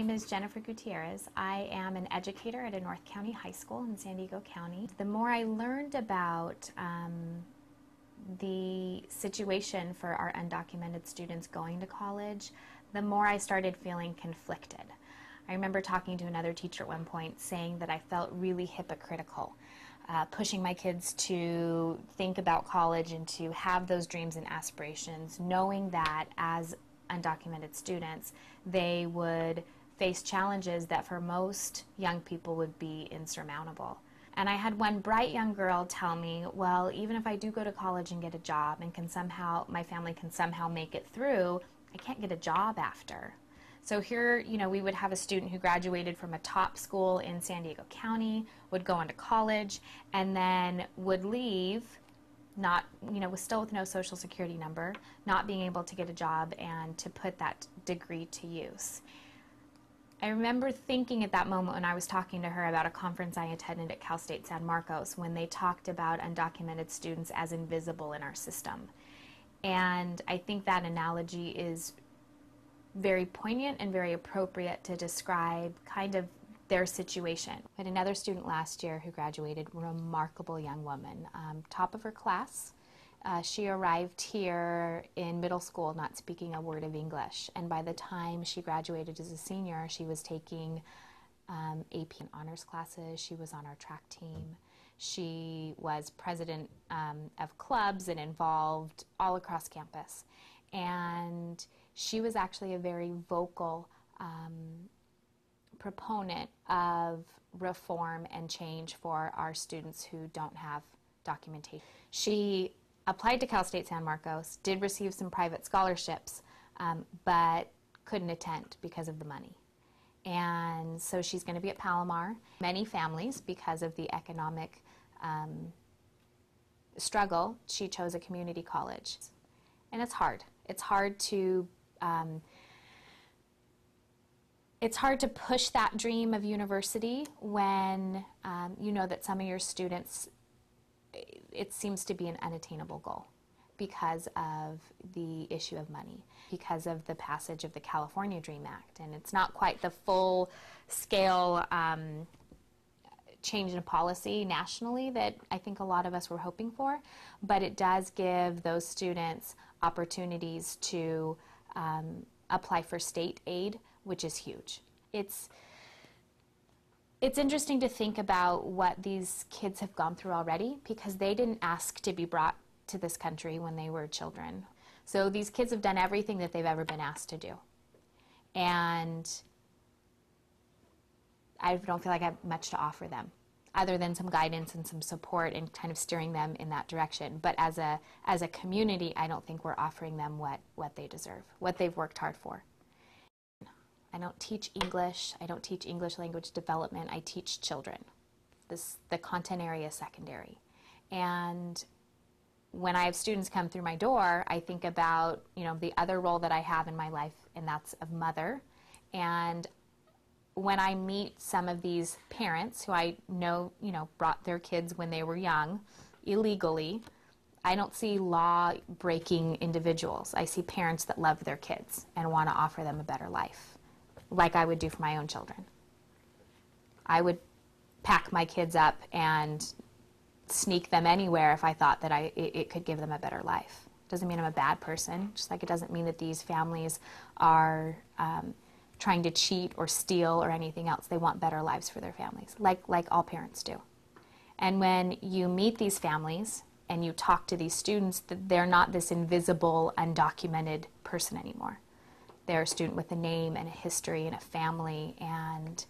My name is Jennifer Gutierrez. I am an educator at a North County high school in San Diego County. The more I learned about the situation for our undocumented students going to college, the more I started feeling conflicted. I remember talking to another teacher at one point saying that I felt really hypocritical, pushing my kids to think about college and to have those dreams and aspirations, knowing that as undocumented students, they would face challenges that for most young people would be insurmountable. And I had one bright young girl tell me, well, even if I do go to college and get a job and can somehow, my family can somehow make it through, I can't get a job after. So here, we would have a student who graduated from a top school in San Diego County, would go into college, and then would leave, still with no social security number, not being able to get a job and to put that degree to use. I remember thinking at that moment when I was talking to her about a conference I attended at Cal State San Marcos when they talked about undocumented students as invisible in our system. And I think that analogy is very poignant and very appropriate to describe kind of their situation. I had another student last year who graduated, remarkable young woman, top of her class. She arrived here in middle school not speaking a word of English, and by the time she graduated as a senior, she was taking AP and honors classes. She was on our track team. She was president of clubs and involved all across campus. And she was actually a very vocal proponent of reform and change for our students who don't have documentation. She applied to Cal State San Marcos, did receive some private scholarships, but couldn't attend because of the money. And so she's going to be at Palomar. Many families, because of the economic struggle, she chose a community college. And it's hard. It's hard to push that dream of university when you know that some of your students, it seems to be an unattainable goal because of the issue of money, because of the passage of the California Dream Act. And it's not quite the full scale change in policy nationally that I think a lot of us were hoping for, but it does give those students opportunities to apply for state aid, which is huge. It's interesting to think about what these kids have gone through already because they didn't ask to be brought to this country when they were children. So these kids have done everything that they've ever been asked to do. And I don't feel like I have much to offer them other than some guidance and some support and kind of steering them in that direction. But as a community, I don't think we're offering them what they deserve, what they've worked hard for. I don't teach English. I don't teach English language development. I teach children. The content area is secondary. And when I have students come through my door, I think about, the other role that I have in my life, and that's of mother. And when I meet some of these parents who I know, brought their kids when they were young illegally, I don't see law-breaking individuals. I see parents that love their kids and want to offer them a better life, like I would do for my own children. I would pack my kids up and sneak them anywhere if I thought that it could give them a better life. Doesn't mean I'm a bad person, just like it doesn't mean that these families are trying to cheat or steal or anything else. They want better lives for their families, like all parents do. And when you meet these families and you talk to these students, they're not this invisible, undocumented person anymore. They're a student with a name and a history and a family, and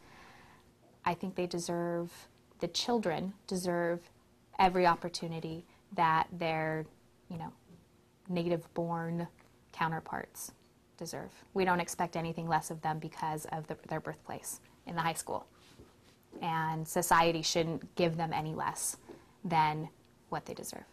I think the children deserve every opportunity that their, native-born counterparts deserve. We don't expect anything less of them because of their birthplace in the high school. And society shouldn't give them any less than what they deserve.